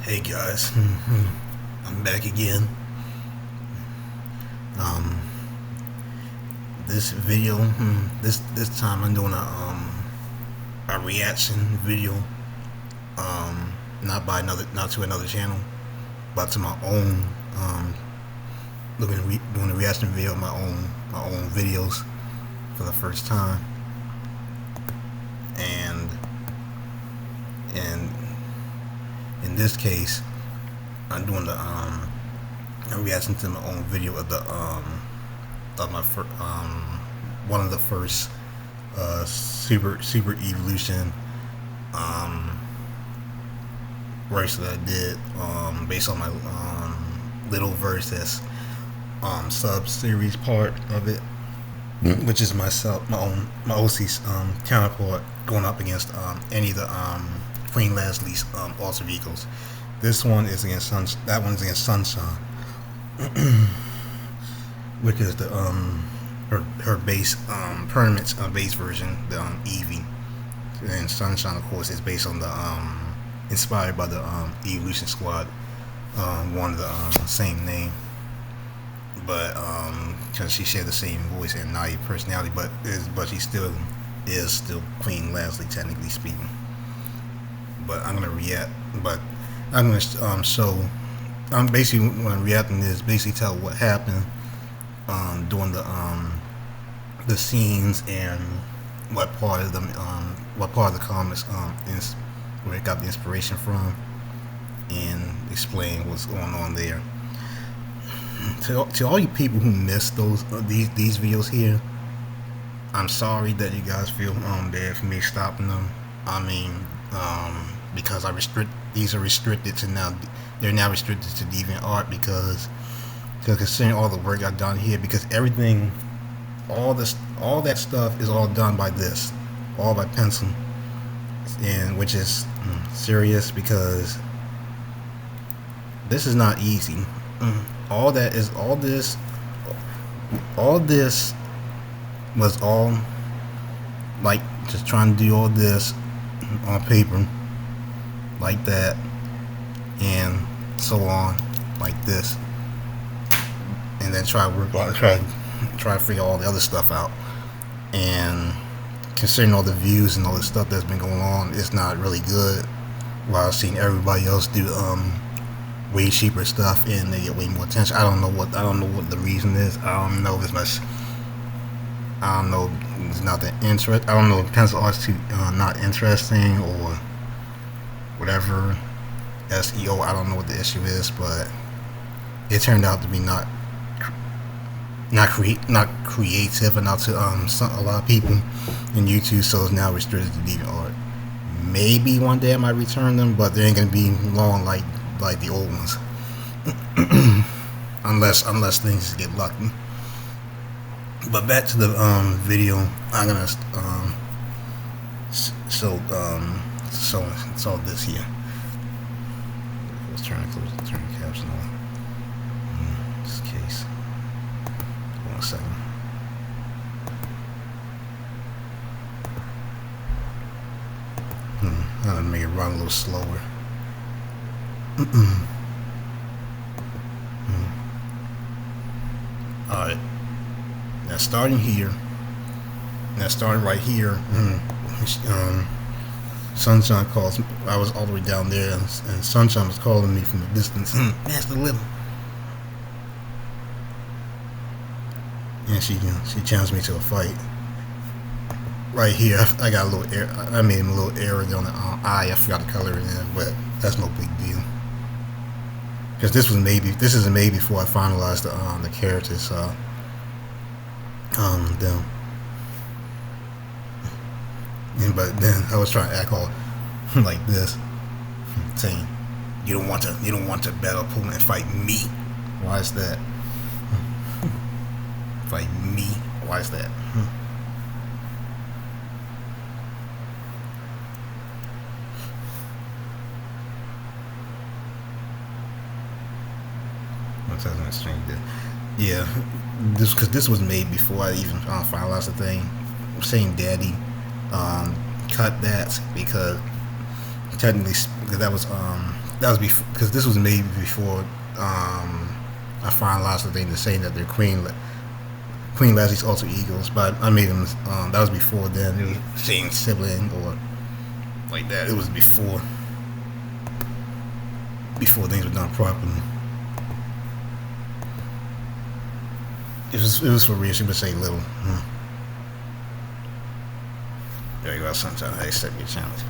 Hey guys, I'm back again. Um, this video, this time I'm doing a reaction video. Not to another channel, but to my own. Doing a reaction video of my own videos for the first time, and in this case, I'm doing I'm reacting to my own video of one of the first super evolution verse that I did based on my little verse that's sub series part of it, which is my OC counterpart going up against any of the Queen Leslie's alter egos. This one is against that one's against Sunshine, which is the her base permanent base version, the Eevee, and Sunshine of course is based on the inspired by the Evolution Squad, one of the same name, but because she shared the same voice and naive personality, but she still is Queen Leslie technically speaking. But I'm gonna react. But I'm gonna show. I'm basically when I'm reacting is basically tell what happened during the scenes and what part of the comics is where it got the inspiration from, and explain what's going on there. To all you people who missed these videos here, I'm sorry that you guys feel bad for me stopping them. I mean, because these are restricted to now. They're now restricted to DeviantArt because considering all the work I've done here, because everything, all that stuff is all done by this, all by pencil, and which is serious because this is not easy. All this was all like just trying to do all this on paper like that and so on like this, and then try to figure all the other stuff out. And considering all the views and all the stuff that's been going on, it's not really good. While I've seen everybody else do way cheaper stuff and they get way more attention. I don't know what the reason is. I don't know if it's much. I don't know. It's not that interesting. I don't know if pencil art's too not interesting or whatever. SEO. I don't know what the issue is, but it turned out to be not creative enough to a lot of people in YouTube. So it's now restricted to DeviantArt. Maybe one day I might return them, but they ain't gonna be long like the old ones, unless things get lucky. But back to the video, I'm gonna show this here. Let's turn the caption on. In this case, 1 second. I'm gonna make it run a little slower. Alright, now starting right here, Sunshine calls. I was all the way down there, and Sunshine was calling me from a distance. Master Little, and she challenged me to a fight. Right here, I got a little error. I made him a little error on the eye. I forgot to color it in, but that's no big deal. Because this is made before I finalized the characters. Them. But then I was trying to act all like this, saying, "You don't want to battle opponent and fight me. Why is that? Fight me. Why is that?" Yeah, this was made before I even finalized the thing. Saying Daddy cut that because technically that was that was before, because this was made before I finalized the thing to say that they're Queen Leslie's alter egos, but I made them. That was before then. It was same sibling or like that. It was before things were done properly. It was for real. She would say little. There you go. Sometimes I accept your challenge.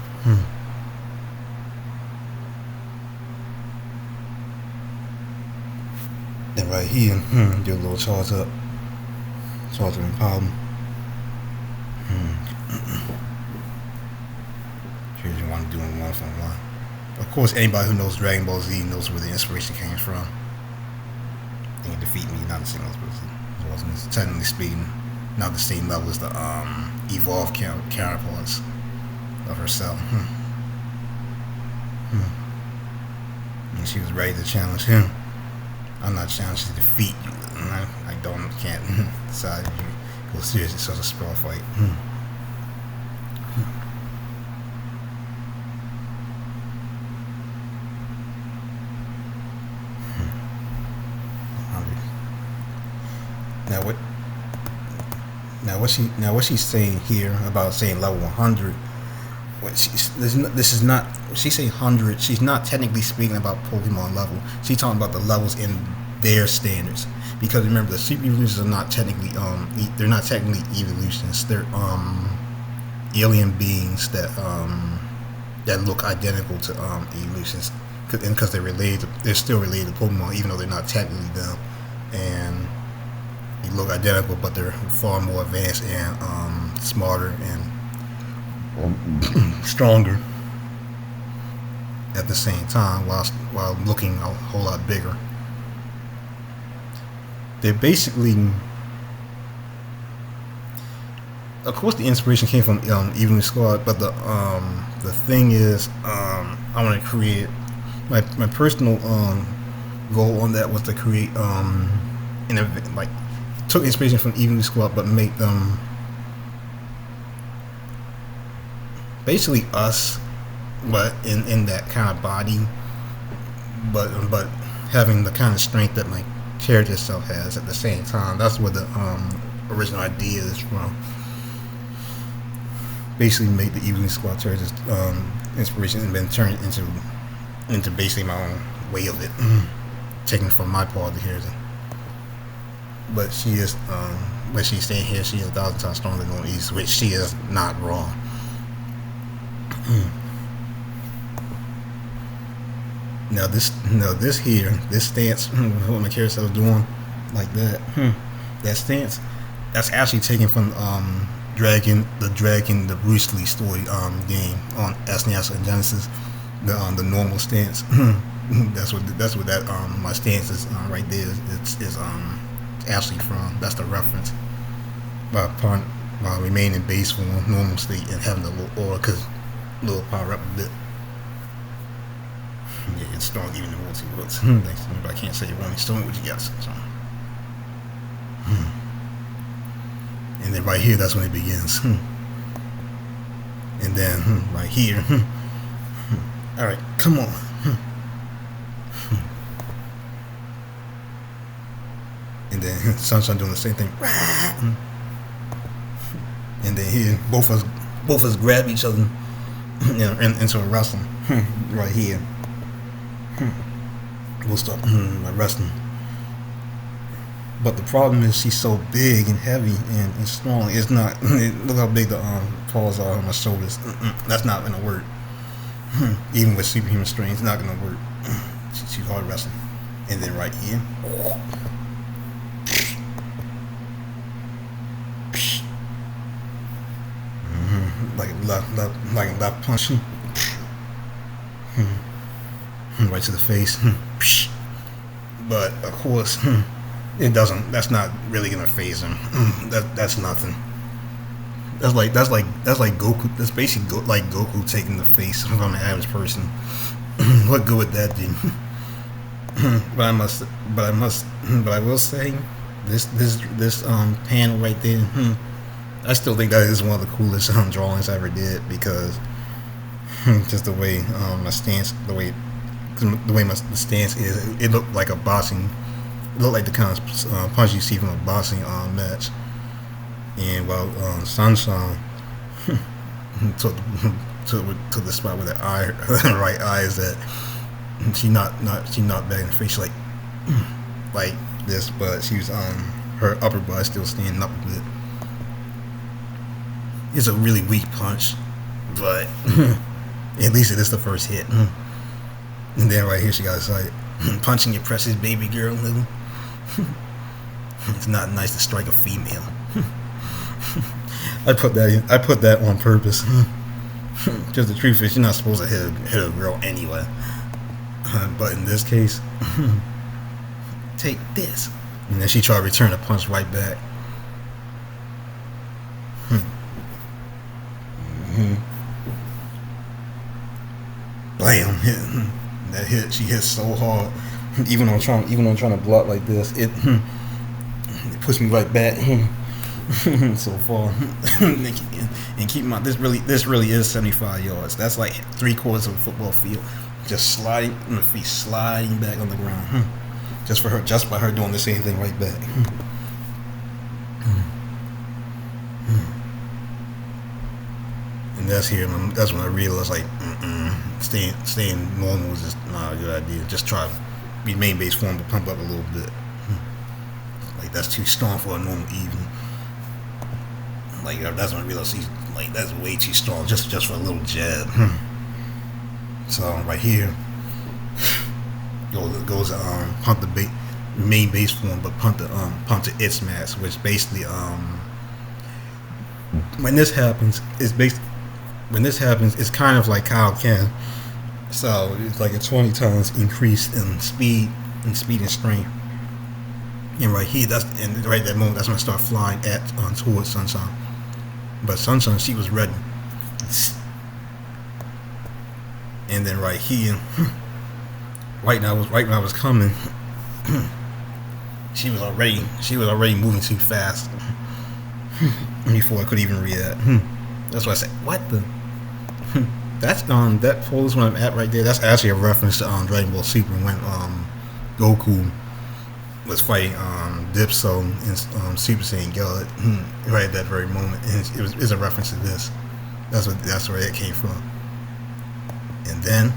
Then right here, do a little charge up and problem. Here's you want to do in 1-for-1. Of course, anybody who knows Dragon Ball Z knows where the inspiration came from. They can defeat me, not the same level, but technically speaking, not the same level as the evolved counterparts of herself. And she was ready to challenge him. I'm not challenged to defeat you. I can't decide if you go seriously. It's such a sprawl fight. What she's saying here about saying level 100. This is not. She's saying 100. She's not technically speaking about Pokemon level. She's talking about the levels in their standards. Because remember, the Super Evolutions are not technically they're not technically evolutions. They're alien beings that look identical to evolutions, because they're still related to Pokemon, even though they're not technically them, and they look identical, but they're far more advanced and smarter and stronger at the same time, while looking a whole lot bigger. They're basically, of course, the inspiration came from Eevee Squad, but the thing is, I want to create my personal goal on that was to create an event, like took inspiration from Eevee Squad, but make them basically us, but in that kind of body, but having the kind of strength that my character itself has at the same time. That's where the original idea is from. Basically make the Eevee Squad characters inspiration and then turn it into basically my own way of it, taken from my part of the character. But she is, what she's saying here, she is 1,000 times stronger than East, which she is not wrong. Now this stance, what my character was doing, like that, that stance, that's actually taken from the Bruce Lee story game on SNES and Genesis, the normal stance. that's what that my stance is right there. Is actually from. That's the reference. While remaining in base form, normal state, and having a little aura, because a little power up a bit. Yeah, it's strong even in multi-worlds. But I can't say it won't. Show me what you got. So. And then right here, that's when it begins. And then right here. All right, come on. And then Sunshine doing the same thing. And then here, both of us grab each other, into a wrestling. Right here. We'll start wrestling. But the problem is she's so big and heavy and strong. It's not. Look how big the paws are on my shoulders. That's not gonna work. Even with superhuman strength, it's not gonna work. She's hard wrestling. And then right here. Like a left punch. Right to the face. But of course, it doesn't. That's not really gonna phase him. That's nothing. That's like Goku. That's basically like Goku taking the face from an average person. What good would that do? But I will say this panel right there. I still think that is one of the coolest drawings I ever did, because just the way my stance, the way 'cause the way the stance is, it looked like a boxing. It looked like the kind of punch you see from a boxing match. And while Sunshine took the spot where her right eye is at, she knocked back in the face like this, but she was her upper body still standing up a bit. It's a really weak punch, but at least it is the first hit. And then right here she got excited. Punching your precious baby girl, little. It's not nice to strike a female. I put that on purpose. Because the truth is, you're not supposed to hit a girl anyway. But in this case, take this. And then she tried to return a punch right back. Blam! That hit. She hit so hard. Even though I'm trying to block like this, it pushed me right back. So far. And keep in mind, this really is 75 yards. That's like 3/4 of a football field. Just sliding, my feet sliding back on the ground. Just by her doing the same thing right back. And that's when I realized, like, staying normal was just not a good idea. Just try to be main base form, but pump up a little bit. Like, that's too strong for a normal Eevee. Like, that's when I realized that's way too strong just for a little jab. So right here goes pump the main base form, but pump to its max, which basically when this happens, it's kind of like Kyle Ken. So it's like a 20 times increase in speed and strength. And right here, right that moment, that's when I start flying towards Sunshine. But Sunshine, she was ready. And then right here, right when I was coming, she was already moving too fast before I could even react. That's why I said, what the? That's that pose when I'm at right there. That's actually a reference to Dragon Ball Super when Goku was fighting Dipso and Super Saiyan God right at that very moment, and it's a reference to this. That's where it came from. And then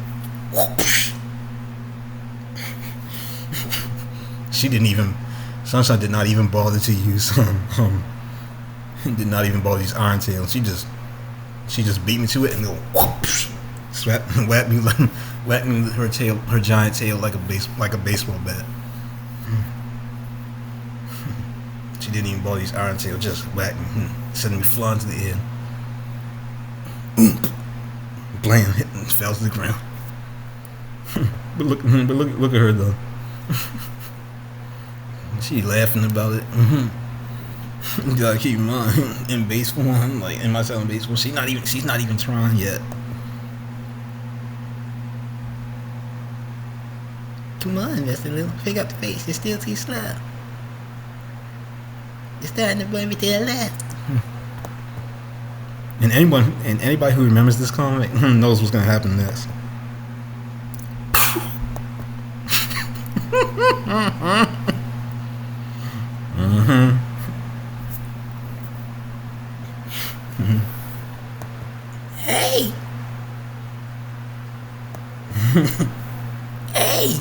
Sunshine did not even bother to use did not even bother to use Iron Tail. She just beat me to it and go whack me with her giant tail like a baseball bat. She didn't even bother to use Iron Tail, just whack me, sending me flying to the air. Blam, hit and fell to the ground. but look at her though. She laughing about it. You gotta keep in mind, in base form, like in my selling base form, she's not even trying yet. Come on, Mr. Little, pick up the face. It's still too slow. It's starting to blame me to the left. And anybody who remembers this comic knows what's gonna happen next. Hey! Hey!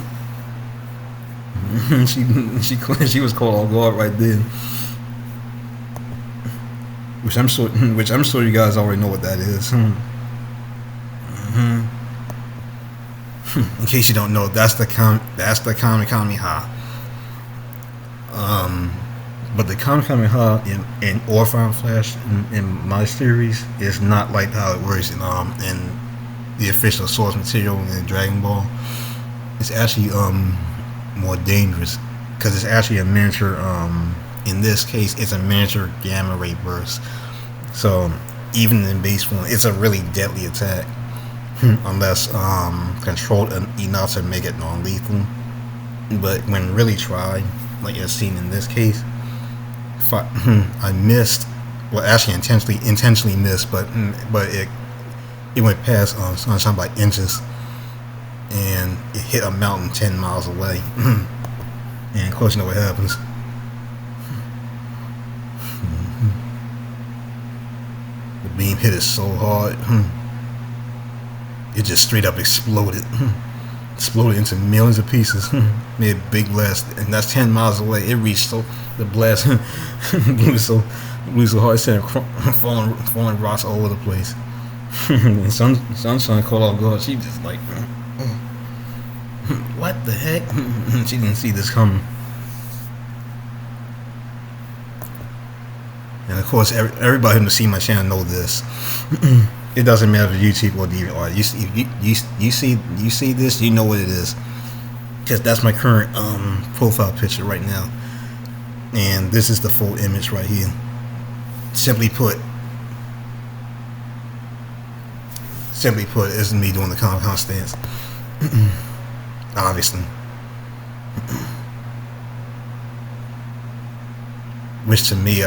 she was caught off guard right then. Which I'm sure you guys already know what that is. In case you don't know, that's the Kamehameha. But the Kamehameha in Orphan Flash in my series is not like how it works in the official source material in Dragon Ball. It's actually more dangerous because it's actually a miniature. In this case, it's a miniature gamma ray burst. So even in base form, it's a really deadly attack unless controlled enough to make it non-lethal. But when really tried, like as seen in this case, I missed. Well, actually intentionally missed, but it went past Sunshine by inches. and it hit a mountain 10 miles away. And of course, you know what happens. The beam hit it so hard, it just straight up exploded. Exploded into millions of pieces. Made a big blast, and that's 10 miles away. It reached the blast blew so hard, it sent falling rocks all over the place. And Sunshine caught off guard. She just like, what the heck? She didn't see this coming. And of course, everybody who see my channel know this. It doesn't matter if YouTube or DVR. You see this, you know what it is, because that's my current profile picture right now, and this is the full image right here. Simply put, this is me doing the Comic-Con stance. Obviously. Which to me,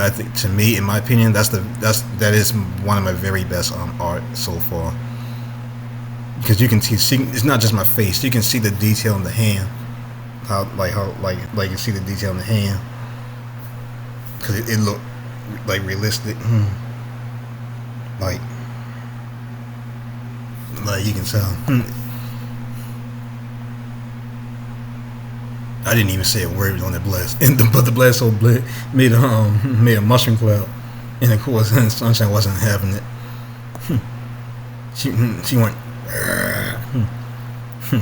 in my opinion, that is one of my very best art so far. Because you can see, it's not just my face. You can see the detail in the hand. How you see the detail in the hand. Because it looked like realistic. Like you can tell. I didn't even say a word on that blast, but the blast so made a mushroom cloud, and of course, Sunshine wasn't having it. She went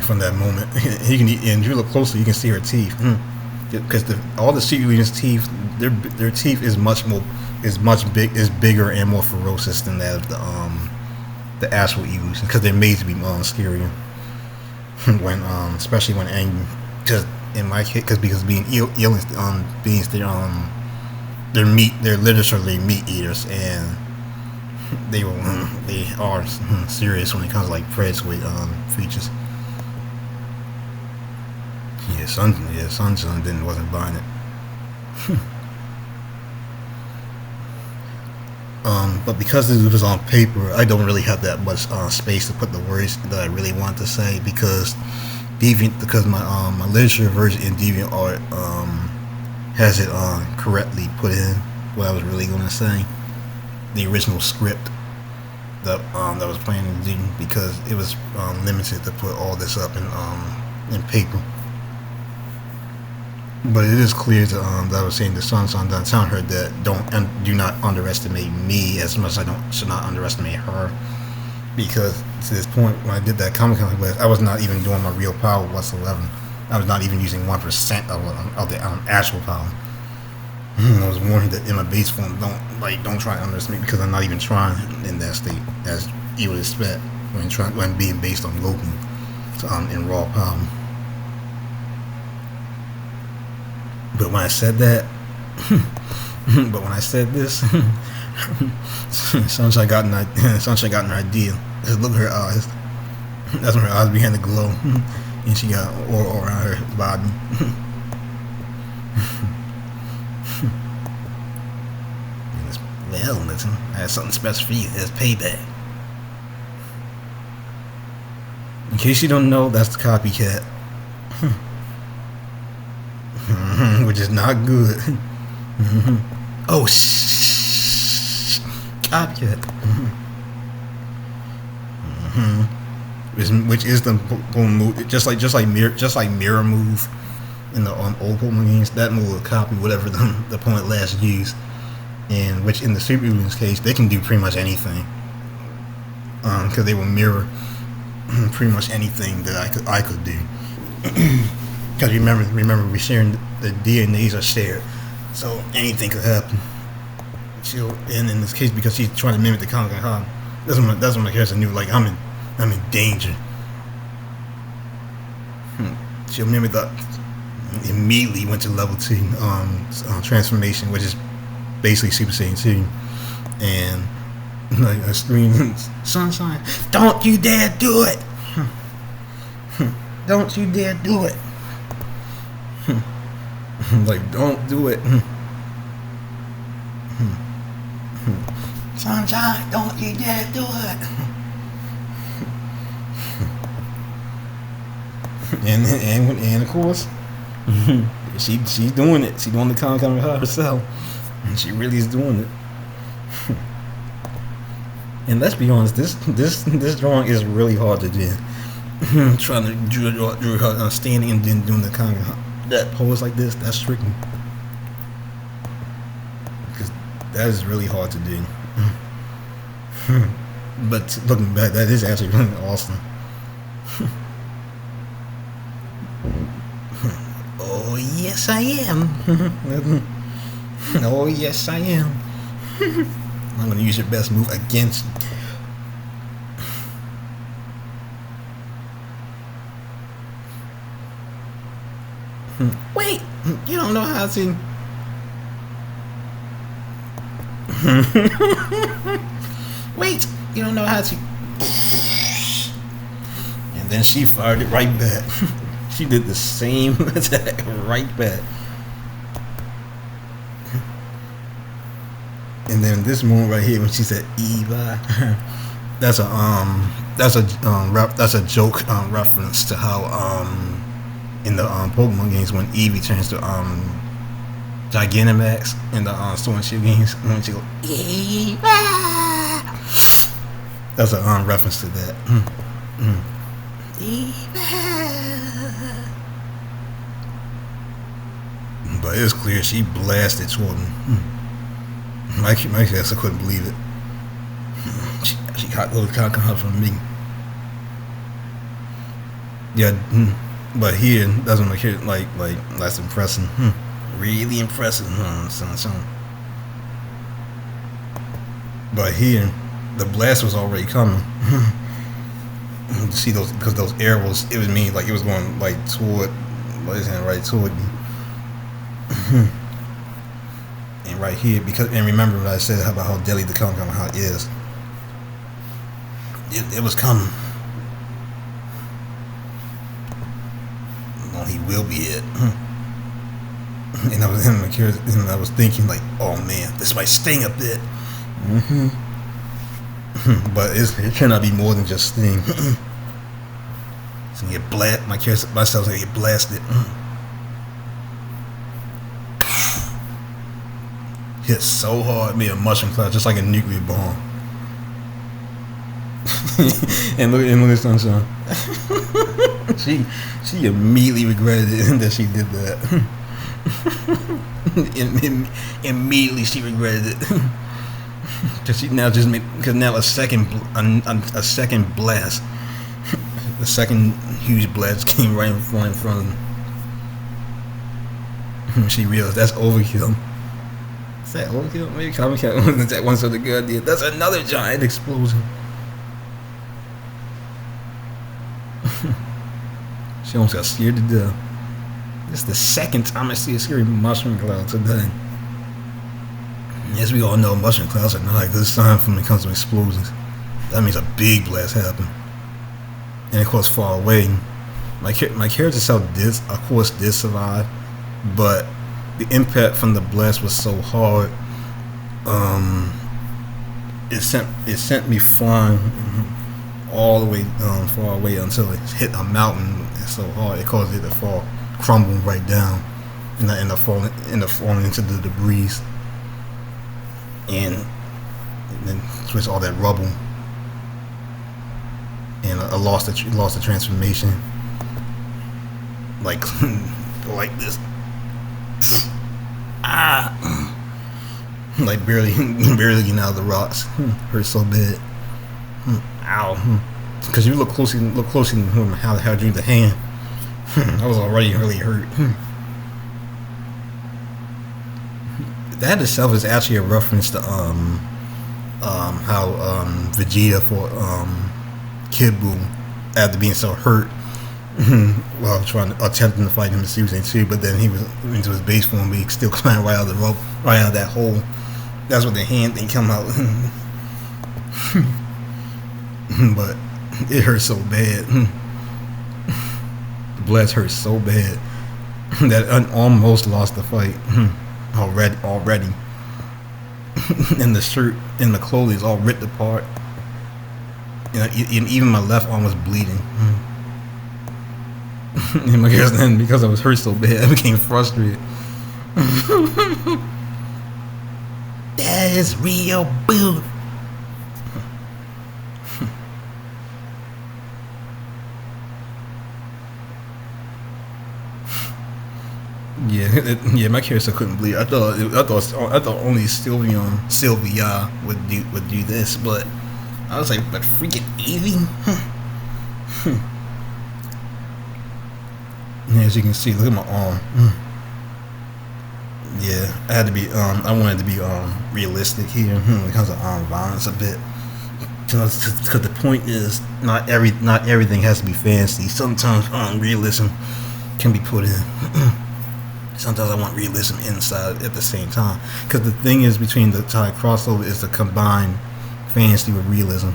from that moment. And if you look closely, you can see her teeth, because all the sea eeveelutions' teeth, their teeth is bigger and more ferocious than that of the actual eeveelutions, because they're made to be scarier when especially when angry. Because in my case, because being beings, they're literally meat eaters, and they are serious when it comes to like predatory features. Sunshine wasn't buying it. But because this was on paper, I don't really have that much space to put the words that I really want to say, because my literature version in DeviantArt has it correctly put in what I was really going to say, the original script that I was planning to do, because it was limited to put all this up in paper. But it is clear that I was saying to Sunshine, that I'm telling her that do not underestimate me as much as I should not underestimate her. Because to this point, when I did that Comic-Con class, I was not even doing my real power whatsoever. I was not even using 1% of the actual power. I was warning that in my base form, don't try to underestimate, because I'm not even trying in that state, as you would expect when being based on Loki in raw power. But when I said that, this, Sunshine got an idea. Just look at her eyes. That's when her eyes began to glow, and she got aura around her body. Well, listen, I have something special for you. It's payback. In case you don't know, that's the copycat. Which is not good. Oh, copycat. Which is the move, just like mirror move in the old Pokemon games. That move will copy whatever the opponent last used, and which in the Super Eeveelutions case, they can do pretty much anything, because they will mirror pretty much anything that I could do. Because remember, we're sharing, the DNAs are shared, so anything could happen. And in this case, because she's trying to mimic the Comic-Con, that's when my character knew, like, I'm in danger. She'll mimic that. Immediately went to level 2 transformation, which is basically Super Saiyan 2, and like I screamed, "Sunshine, don't you dare do it! Don't you dare do it!" Like, don't do it. Sunshine, don't you dare do it. and of course, she's doing it. She's doing the Kangen herself, and she really is doing it. And let's be honest, this drawing is really hard to do. Trying to draw her standing and then doing the Kangen that pose like this, that's tricky. Because that is really hard to do. But looking back, that is actually really awesome. Oh yes I am. Oh yes I am. I'm gonna use your best move against you. Wait, you don't know how to. Wait, you don't know how to. And then she fired it right back. She did the same attack right back. And then this moment right here when she said Eevee, that's a joke reference to how in the Pokemon games when Eevee turns to Gigantamax in the Sword and Shield games when she goes Eevee. That's a reference to that. Eevee. But it's clear she blasted toward him. My guess I couldn't believe it. She got those Kangen from me. Yeah, but here doesn't make it like that's impressive. Really impressive, son. But here, the blast was already coming. You see those because those arrows. It was mean like it was going like toward, his hand right toward me. And right here, because and remember what I said about how deadly the Kangen is. It was coming. No, he will be it. And I was thinking like, oh man, this might sting a bit. But it cannot be more than just sting. It's gonna get blasted. Myself's gonna get blasted. Hit so hard, made a mushroom cloud just like a nuclear bomb. and look at Sunshine. she immediately regretted it that she did that. Immediately she regretted it. Cause she now just now a second blast, the second huge blast came right in front of them. She realized that's overkill. Is that overkill? Maybe Comic Cat wasn't that one so the good idea. That's another giant explosion. She almost got scared to death. This is the second time I see a scary mushroom cloud today. As we all know, mushroom clouds are not a good sign when it comes to explosions. That means a big blast happened. And of course, far away. My character self did, of course, did survive, but the impact from the blast was so hard. It sent me flying all the way far away until it hit a mountain. So hard it caused it to crumble right down, and falling into the debris, and then twist all that rubble, and I lost the transformation, like this, like barely getting out of the rocks. Hurt so bad. Ow. Because you look closely how I drew the hand. I was already really hurt. That itself is actually a reference to how Vegeta fought Kid Buu after being so hurt while attempting to fight him in Season 2, but then he was into his base form, but he still climbed right out of the rope, right out of that hole. That's what the hand thing come out. But it hurt so bad. The blast hurt so bad that I almost lost the fight already. And the shirt and the clothing is all ripped apart. And even my left arm was bleeding. And my character then, because I was hurt so bad, I became frustrated. That is real boo. Yeah, my character couldn't believe it. I thought only Sylvia would do this, but I was like, but freaking Eevee. As you can see, look at my arm. Yeah, I had to be. I wanted to be realistic here when it comes to violence a bit. Because the point is, not everything has to be fancy. Sometimes realism can be put in. Sometimes I want realism inside at the same time. Because the thing is, between the entire crossover is to combine fantasy with realism.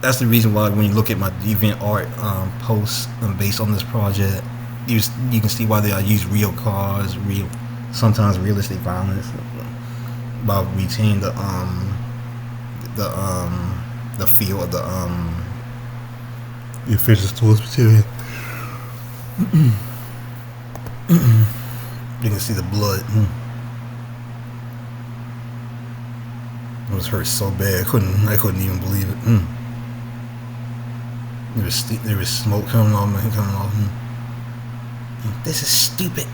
That's the reason why when you look at my DeviantArt posts based on this project, you can see why I use real cars, sometimes realistic violence, by retaining the feel of the official source material. You can see the blood. It was hurt so bad I couldn't even believe it. There was smoke coming off. This is stupid.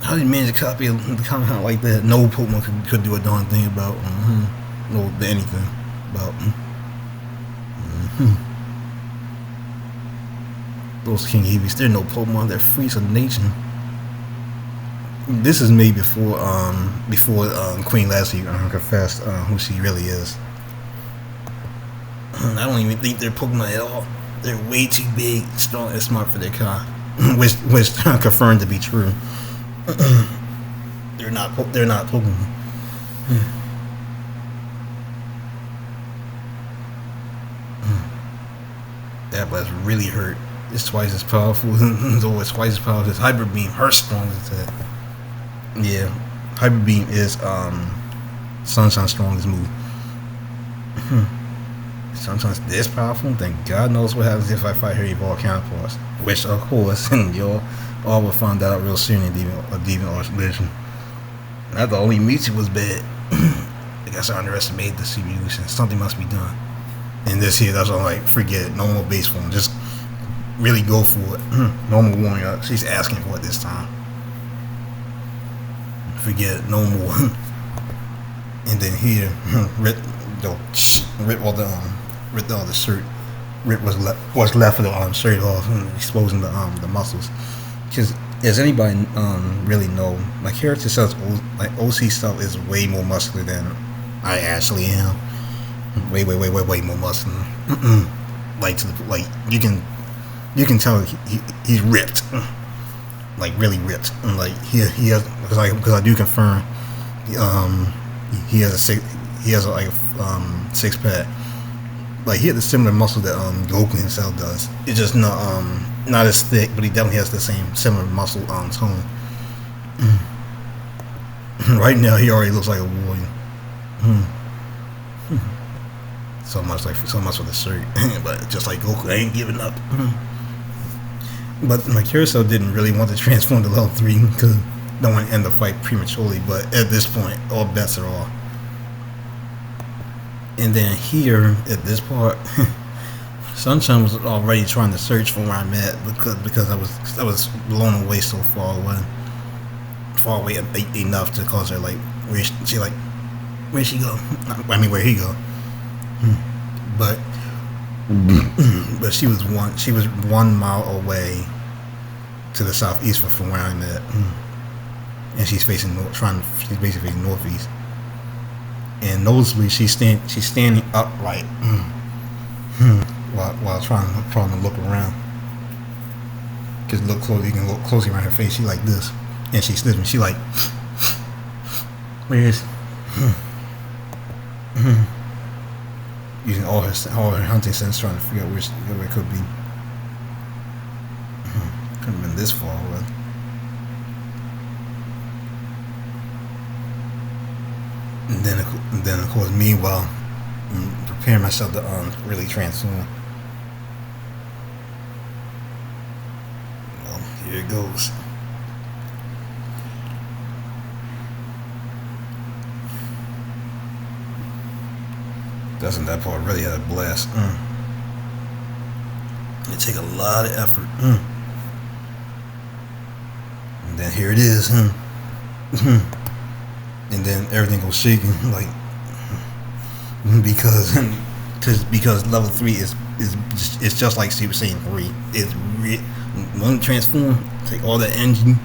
How did you manage to copy a comment like that? No Pokemon could do a darn thing about no anything about those King Eevees. They're no Pokemon. They're freaks of nature. This is made before Queen Lassie confessed who she really is. I don't even think they're Pokemon at all. They're way too big, strong, and smart for their kind, which confirmed to be true. They're not Pokemon. That was really hurt. It's twice as powerful. It's always twice as powerful as Hyper Beam. Her strongest attack. Yeah, Hyper Beam is Sunshine's strongest move. Sometimes this powerful, then God knows what happens if I fight her evolved counterparts. Which, of course, y'all all will find out real soon in DeviantArt Legend. I thought only Mewtwo was bad. I guess I underestimated the eeveelutions. Something must be done. And this here, that's all like, forget it. No more base form. Just really go for it. No more warming up. She's asking for it this time. Forget it. No more. And then here, rip all the shirt. Rip what's left of the shirt off, exposing the muscles. Because as anybody really know, my character self, like OC stuff, is way more muscular than I actually am. Way more muscular. Like you can tell he's ripped, like really ripped. And like he has, because I do confirm, he has a six pack. Like he has a similar muscle that Goku himself does. It's just not as thick, but he definitely has the same similar muscle tone. Right now, he already looks like a warrior. So much for the shirt. But just like Goku, I ain't giving up. But my Curacao didn't really want to transform to level 3 because I don't want to end the fight prematurely. But at this point, all bets are off. And then here at this part, Sunshine was already trying to search for where I'm at because I was blown away so far away enough to cause her like where'd she go? I mean, where'd he go? But she was 1 mile away to the southeast from where I'm at, and she's facing she's basically facing northeast. And noticeably, she's standing upright while trying to look around. Cause you can look closely around her face. She like this, and she slips me. She like, where is? Using all her hunting sense, trying to figure out where it could be. Couldn't have been this far away. And then of course, meanwhile, preparing myself to really transform. Here it goes. Doesn't that part really had a blast? It take a lot of effort. And then here it is. And then everything goes shaking like because level 3 is just like Super Saiyan 3. It's one transform, take all the energy,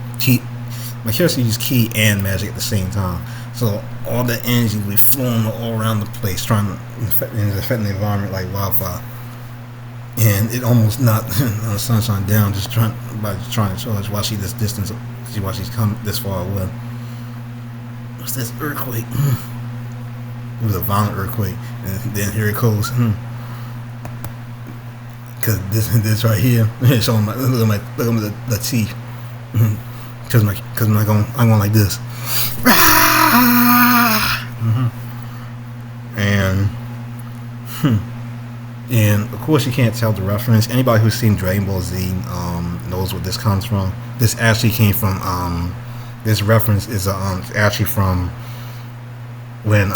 my character uses ki and magic at the same time. So all the energy will be flowing all around the place, trying to affect the environment like wildfire. And it almost knocked Sunshine down just trying to charge while she's this distance, while she's come this far away. What's this earthquake? It was a violent earthquake, and then here it goes. Cause this right here, showing look at the teeth. Cause I'm going like this. And of course you can't tell the reference. Anybody who's seen Dragon Ball Z knows where this comes from. This actually came from this reference is actually from when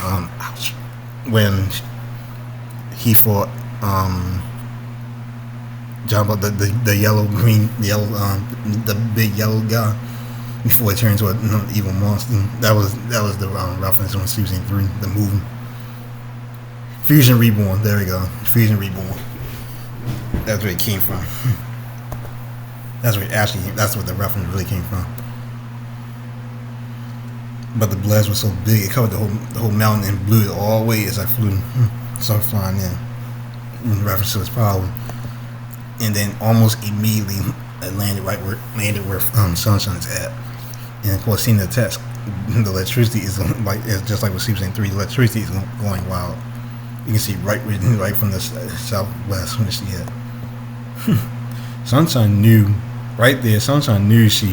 he fought John, the big yellow guy before he turned into an evil monster. That was the reference on Season 3, the movie. Fusion Reborn. There we go. Fusion Reborn. That's where it came from. That's where the reference really came from. But the blast was so big, it covered the whole mountain and blew it all the way as I flew. Started flying in reference to his power. And then almost immediately it landed where Sunshine's at. And of course, seeing the text, the electricity is just like with Super Saiyan 3. The electricity is going wild. You can see right from the southwest when she hit. Sunshine knew right there. Sunshine knew she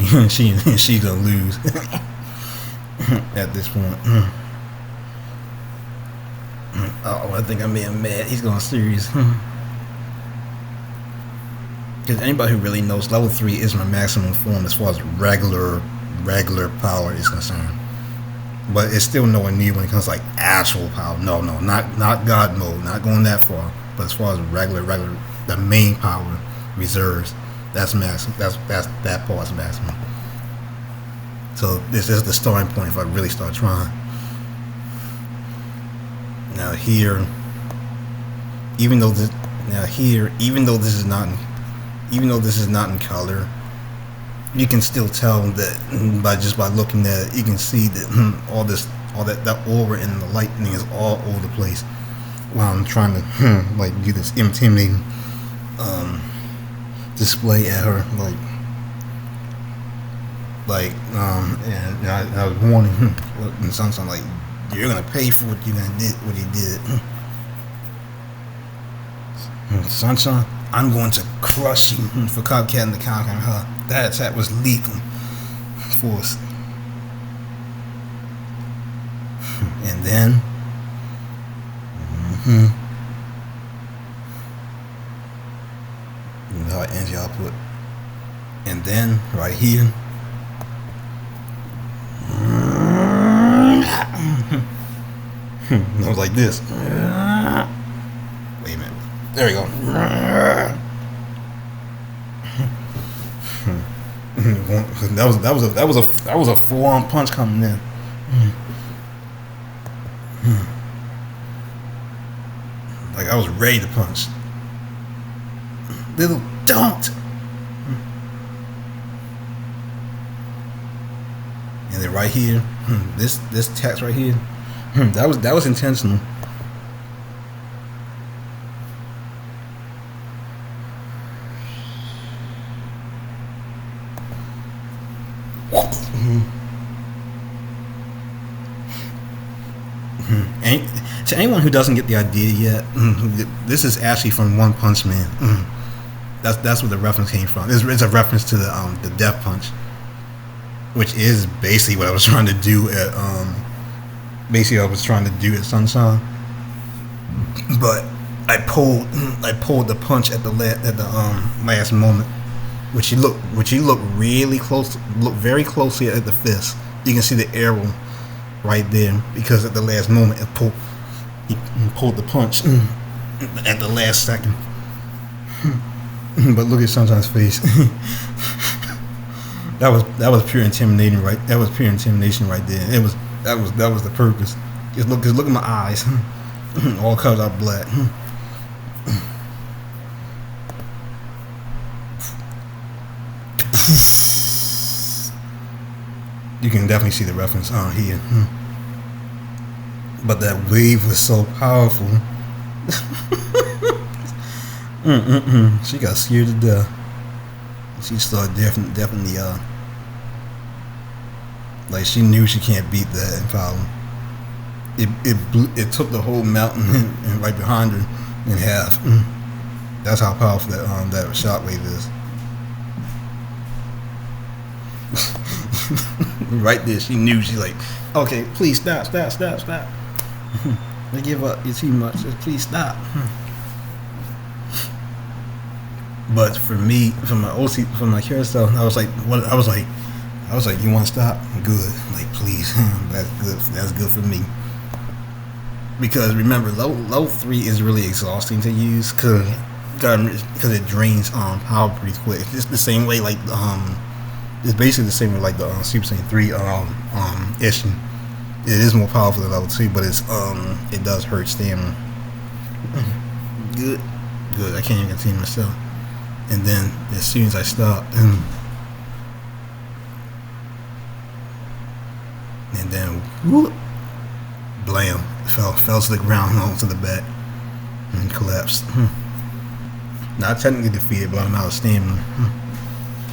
gonna lose at this point. Oh, I think I made him mad. He's going serious. Because anybody who really knows, level 3 is my maximum form as far as regular power is concerned. But it's still nowhere near when it comes to like actual power. No, not God mode, not going that far. But as far as regular, the main power reserves, that's maximum. That part's maximum. So this is the starting point if I really start trying. Now here, even though this is not in color, you can still tell that by looking at it, you can see that that aura and the lightning is all over the place. While I'm trying to do this intimidating display at her, and I was warning and something like, you're gonna pay for what you did. Sunshine, I'm going to crush you for copycatting the Kamehameha. That attack was lethal force. And then energy output. And then right here, it was like this. Wait a minute. There we go. That was a full-on punch coming in. Like I was ready to punch. Little don't. And then right here, this text right here, that was intentional. And to anyone who doesn't get the idea yet, this is actually from One Punch Man. That's where the reference came from. It's a reference to the Death Punch, which is basically what I was trying to do at Sunshine. But I pulled the punch at the last moment, Which you look really close, look very closely at the fist. You can see the arrow right there because at the last moment he pulled the punch at the last second. But look at Sunshine's face. that was pure intimidation, right? That was pure intimidation right there. That was the purpose. Just look at my eyes, all covered up black. You can definitely see the reference on here. But that wave was so powerful. She got scared to death. She started definitely like she knew she can't beat that power. It took the whole mountain and right behind her in half. That's how powerful that shockwave is. Right there, she knew. She's like, okay, please stop. I give up. You're too much. Just please stop. But for me, for my carousel, I was like, you want to stop? Good. Like, please. That's good. That's good for me. Because remember, low 3 is really exhausting to use because it drains power pretty quick. It's just the same way like it's basically the same way like the Super Saiyan 3 issue. It is more powerful than level 2, but it does hurt stamina. Good. I can't even contain myself. And then as soon as I stopped, and then whoop, blam, fell to the ground onto the back and collapsed. Not technically defeated, but I'm out of stamina.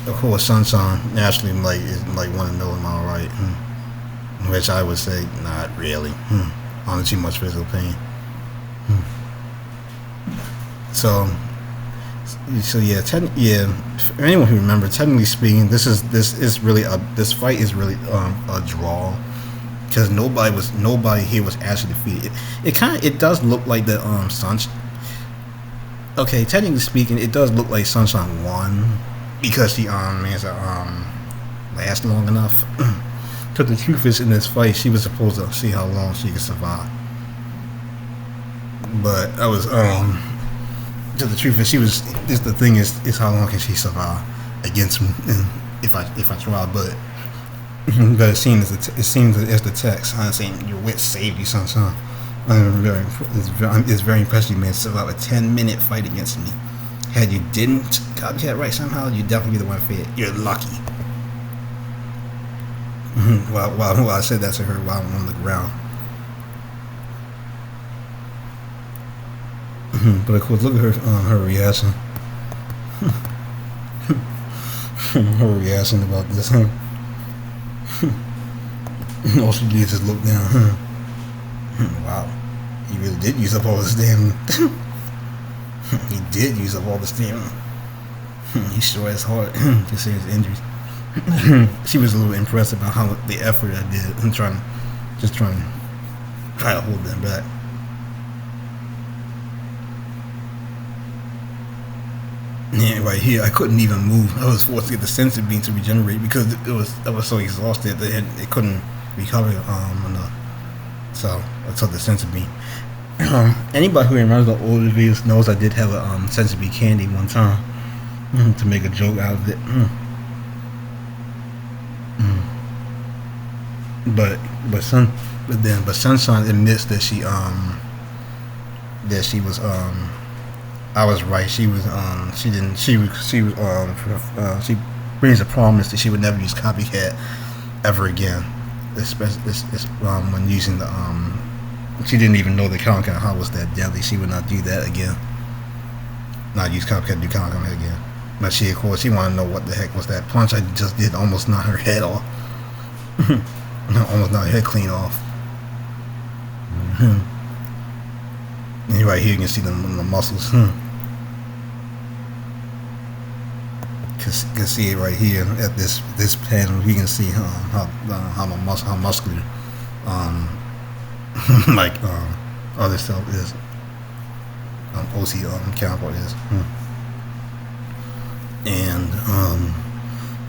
Of course, Sunshine naturally is want to know am I alright, which I would say not really. On too much physical pain. So yeah, for anyone who remembers, technically speaking, this fight is really a draw because nobody here was actually defeated. It does look like the Sunshine. Okay, technically speaking, it does look like Sunshine won because she managed to last long enough. Because the truth is, in this fight, she was supposed to see how long she could survive. But I was because the truth is, the thing is how long can she survive against me? And if I try, but it seems as the text, I'm saying your wit saved you, Sunshine. It's very impressive, man. To survive a 10-minute fight against me. Had you didn't copycat right somehow, you'd definitely be the one fed. You're lucky. While I said that to her while I'm on the ground. But of course, look at her reaction. Her reaction about this. All she did is just look down. Wow, he really did use up all the stamina. He did use up all the stamina. He sure is hard to see his injuries. She was a little impressed about how the effort I did. I'm trying to hold them back. Yeah, right here, I couldn't even move. I was forced to get the sensor beam to regenerate because I was so exhausted that it couldn't recover enough. So I took the sensor beam. Anybody who remembers the older videos knows I did have a sensor beam candy one time to make a joke out of it. But Sunshine admits that she was I was right. She brings a promise that she would never use copycat ever again. Especially when using the she didn't even know the Kamehameha was that deadly. She would not do that again. Not use copycat, do Kamehameha again. But she, of course, she wanted to know what the heck was that punch I just did. Almost knocked her head off. Almost knocked her head clean off. And right here you can see the muscles. Can see it right here at this panel. You can see how muscular like other stuff is. OC counterpart is. and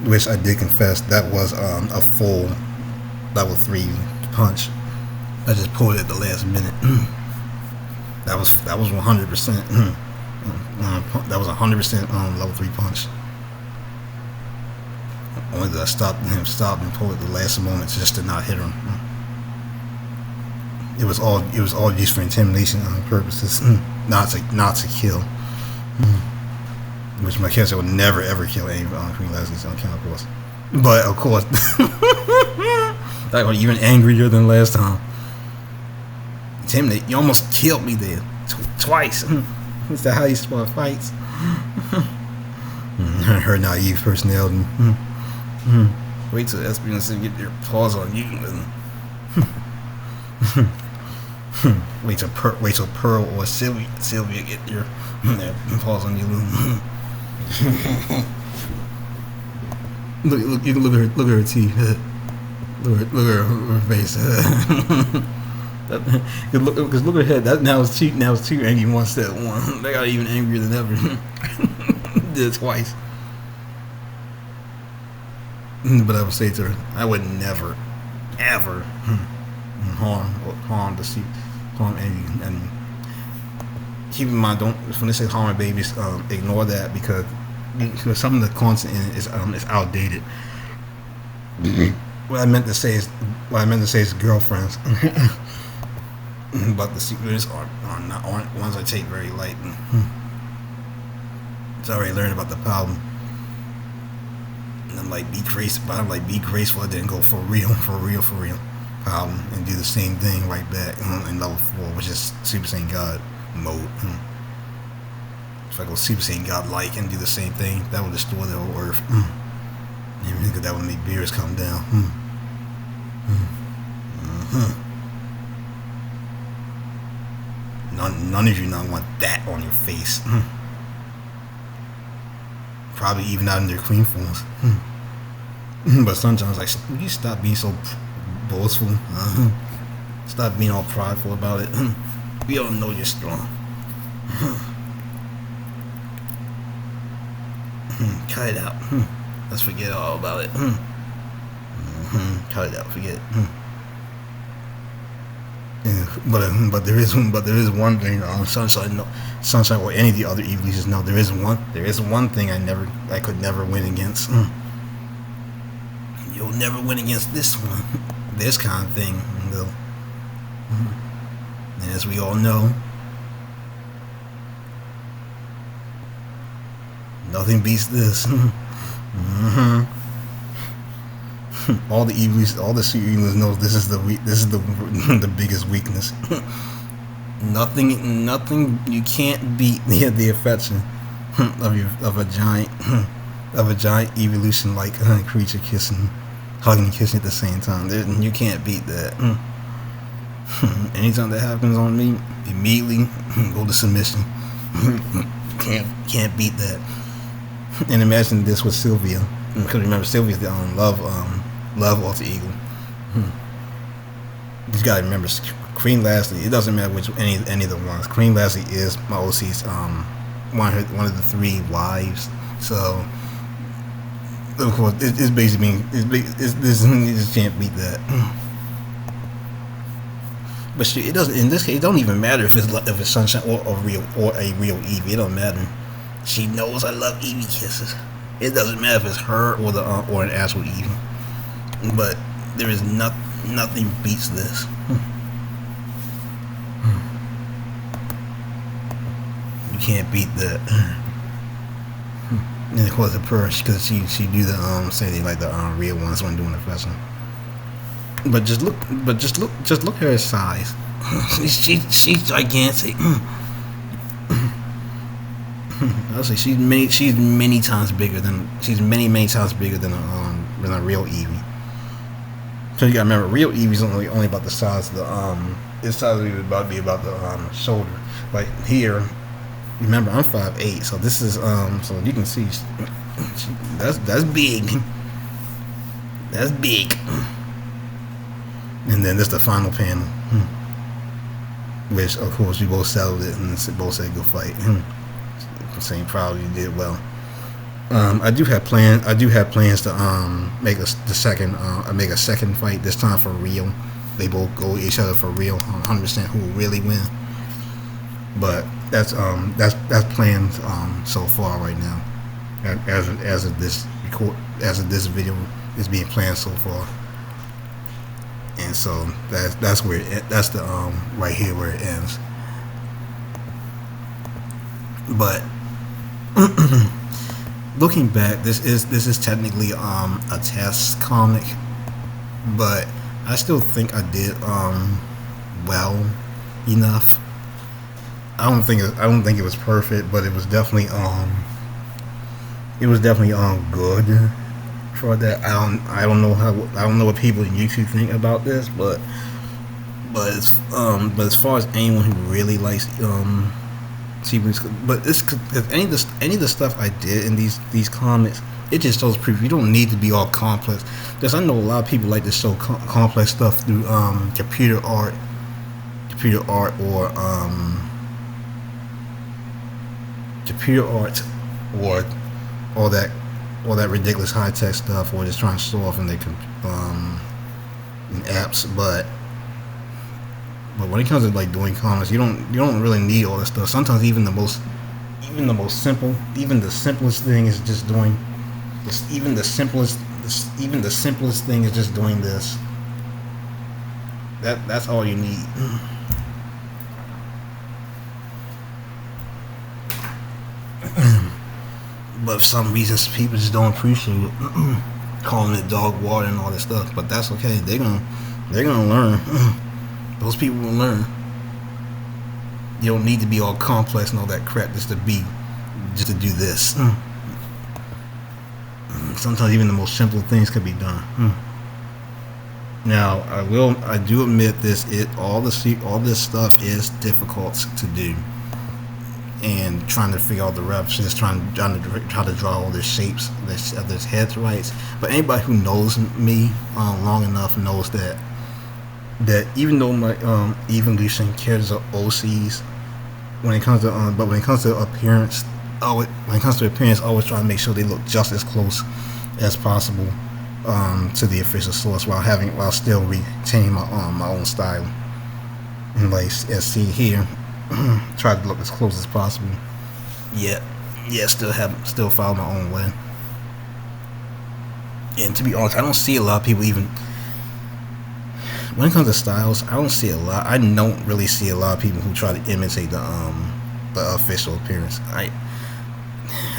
which I did confess that was a full level 3 punch. I just pulled it at the last minute. That was 100%. That was 100% level 3 punch. Only that I stopped and pulled at the last moment just to not hit him. It was all used for intimidation purposes, not to kill. Which my character would never ever kill any Queen Leslie's on account, of course. But of course, that was even angrier than last time. Intimidate, you almost killed me there twice. Is that how you spot fights? Her naive personality. Wait till SB get their paws on you. Wait till Pearl or Sylvia get their paws on you. Look at her teeth. Look at her face. Because look at her head. Now it's too angry once that one. They got even angrier than ever. Did it twice. But I would say to her, I would never, ever harm Eevee. And keep in mind, when they say harm babies, ignore that because some of the content in it is outdated. What I meant to say is girlfriends. But the secrets aren't ones I take very light. It's already learned about the problem. And I'm like, be graceful. But I'm like, be graceful. I didn't go for real problem and do the same thing right back in level 4, which is Super Saiyan God mode. If I go Super Saiyan God like and do the same thing, that would destroy the whole Earth. Because that would make beers come down. None of you not want that on your face. Probably even out in their queen forms. But sometimes, like, will you stop being so boastful? Stop being all prideful about it. We all know you're strong. Cut it out. Let's forget all about it. Cut it out. Forget it. Yeah, but there is one thing Sunshine or any of the other eeveelutions know. There is one thing I could never win against. You'll never win against this one. This kind of thing, though. And as we all know, nothing beats this. All the eeveelutions, all the secret eeveelutions knows this is the biggest weakness. Nothing you can't beat the affection of a giant eeveelution like creature hugging and kissing at the same time. You can't beat that. Anytime that happens on me, immediately go to submission. Can't beat that. And imagine this with Sylvia, because remember Sylvia's the love alter ego. You gotta remember Queen Leslie. It doesn't matter which any of the ones. Queen Leslie is my OC's one of the 3 wives. So of course it's basically you just can't beat that. But it doesn't. In this case, it don't even matter if it's Sunshine or a real Eevee. It don't matter. She knows I love Eevee kisses. It doesn't matter if it's her or an actual Eevee. But there is nothing beats this. You can't beat that. And of course the Purge, because she do the say they like the real ones when doing the festival. But just look at her size. she's gigantic. I'll say she's many times bigger than a real Eevee. So you gotta remember, real Eevee's only about the size of the its size is about to be about the shoulder. Like here, remember I'm 5'8", so this is so you can see that's big. That's big. And then this is the final panel, which of course we both settled it and both said go fight. Saying probably did well. I do have plans. I do have plans to make make a second fight this time for real. They both go each other for real, 100% who will really win. But that's planned so far right now. As of this video is being planned so far. And so that's where that's the right here where it ends. But looking back, this is technically a test comic, but I still think I did well enough. I don't think it was perfect, but it was definitely good for that. I don't know what people in YouTube think about this, but as far as anyone who really likes but it's any of the stuff I did in these comics, it just shows proof you don't need to be all complex. Because I know a lot of people like to show complex stuff through computer art or all that ridiculous high tech stuff, or just trying to show off in their in apps. But when it comes to like doing comics, you don't really need all this stuff. Sometimes even the simplest thing is just doing this. Even the simplest thing is just doing this. That's all you need. But for some reasons, people just don't appreciate it. Calling it dog water and all this stuff. But that's okay. They're gonna learn. Those people will learn. You don't need to be all complex and all that crap just to do this. Sometimes even the most simple things can be done. Now I do admit all this stuff is difficult to do. And trying to figure out the references, trying to draw all their shapes, their heads right. But anybody who knows me long enough knows that even though my eeveelution characters are OCs, when it comes to appearance, I always try to make sure they look just as close as possible to the official source while still retaining my own style. And like as seen here. Try to look as close as possible. Still follow my own way. And to be honest, I don't see a lot of people even. When it comes to styles, I don't really see a lot of people who try to imitate the official appearance. I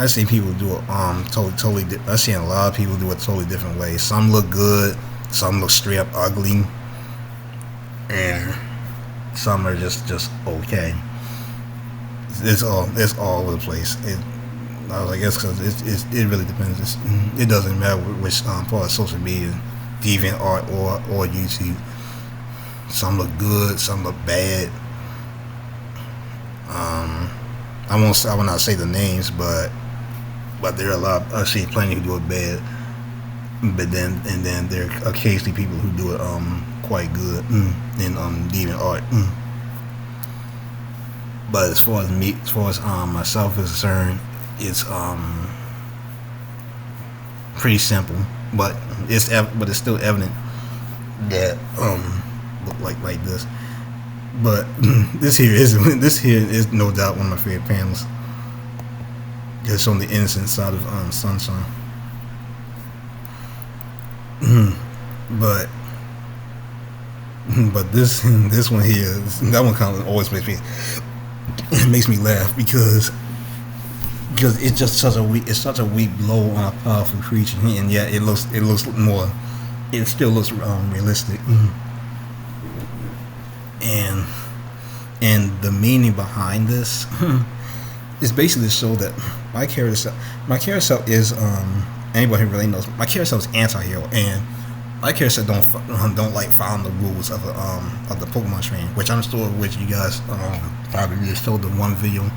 see people do it totally. I see a lot of people do it totally different ways. Some look good, some look straight up ugly, and some are just okay. It's all over the place. I guess because it really depends. It doesn't matter which part of social media, deviant art or YouTube. Some look good, some look bad. I will not say the names, but there are a lot. I see plenty who do it bad. But then there are occasionally people who do it quite good in deviant art. But as far as myself is concerned, it's pretty simple. But it's still evident that look like this. But this here is no doubt one of my favorite panels. It's on the innocent side of Sunshine. But this one here, that one kind of always makes me laugh because it's just such a weak blow on a powerful creature, and yet it still looks realistic. And the meaning behind this is basically to show that my character self is anybody who really knows, my character self is anti-hero, and my character don't like following the rules of the Pokemon training, which I'm sure which you guys probably just showed the one video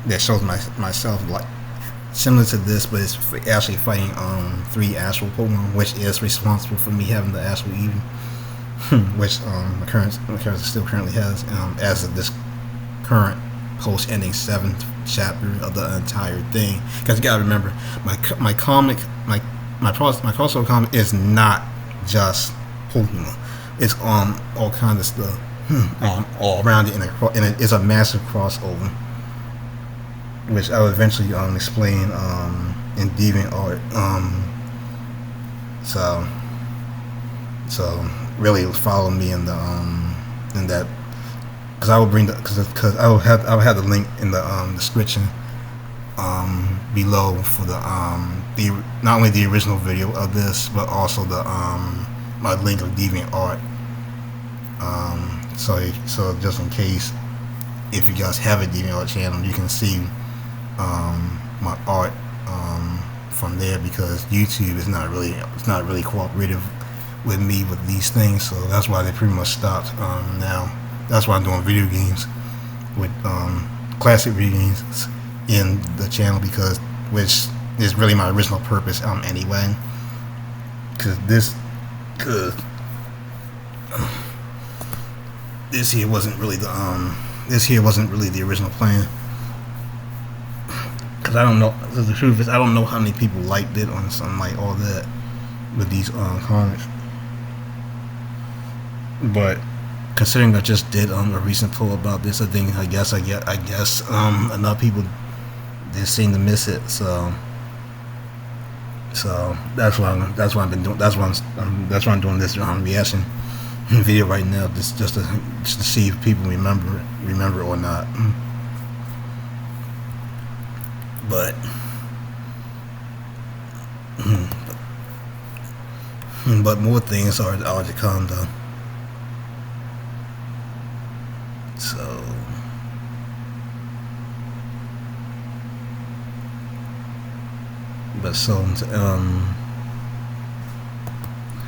that shows myself like similar to this, but it's actually fighting 3 actual Pokemon, which is responsible for me having the actual Eevee, which my character still currently has as of this current post ending 7/2 chapter of the entire thing. Because you gotta remember, my crossover comic is not just Pokemon. It's all kinds of stuff all around it, and it is a massive crossover, which I will eventually explain in DeviantArt. So really follow me in that, because I will bring because I will have the link in the description below for the not only the original video of this, but also the my link of DeviantArt. So just in case, if you guys have a DeviantArt channel, you can see my art from there, because YouTube is not really cooperative with me with these things. So that's why they pretty much stopped now. That's why I'm doing video games with classic video games in the channel, which is really my original purpose anyway. Because this here wasn't really the original plan. Because I don't know. The truth is, I don't know how many people liked it on something like all that with these comics. But considering I just did a recent poll about this, I guess enough people just seem to miss it. So that's why I've been doing. That's why I'm doing this reaction video right now, just to see if people remember or not. But more things are to come though. So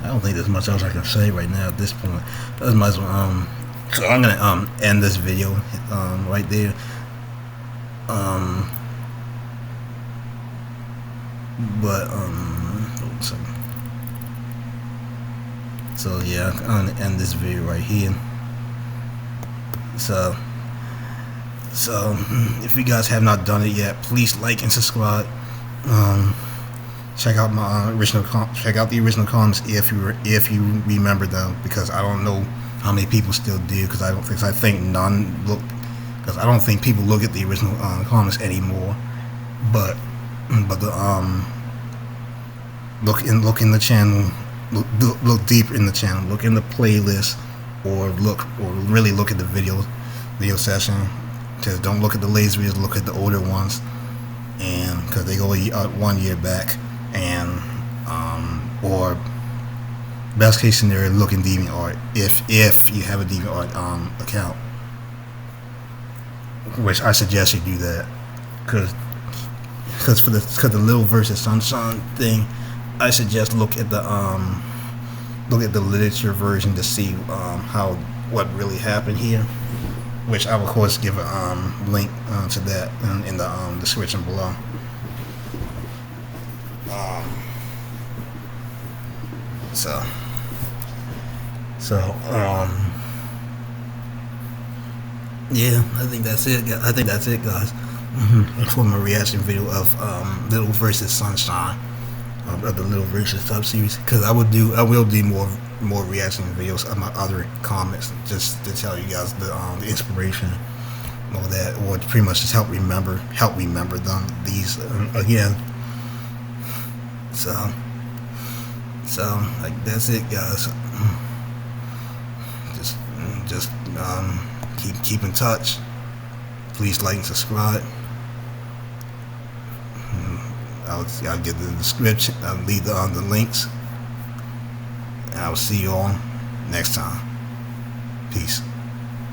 I don't think there's much else I can say right now at this point. But I might as well so I'm gonna end this video right there. So yeah, I'm gonna end this video right here. So if you guys have not done it yet, please like and subscribe. Check out my check out the original comics if you remember them, because I don't know how many people still do, because I don't think people look at the original comics anymore. But look in the channel, look deeper in the channel, look in the playlist, or really look at the video session. Just don't look at the latest videos, look at the older ones, and because they go 1 year back, and or best case scenario, look in DeviantArt if you have a DeviantArt account, which I suggest you do that, because the Little versus Sunshine thing, I suggest look at the literature version to see what really happened here, which I will of course give a link to that in the description below. Yeah, I think that's it, guys. For my reaction video of Little versus Sunshine, of the Little versus sub series, because I will do more reaction videos of my other comics, just to tell you guys the inspiration, all that, or to pretty much just help remember them these again. So like that's it, guys. Just keep in touch. Please like and subscribe. I'll get the description. I'll leave the links. And I'll see you all next time. Peace.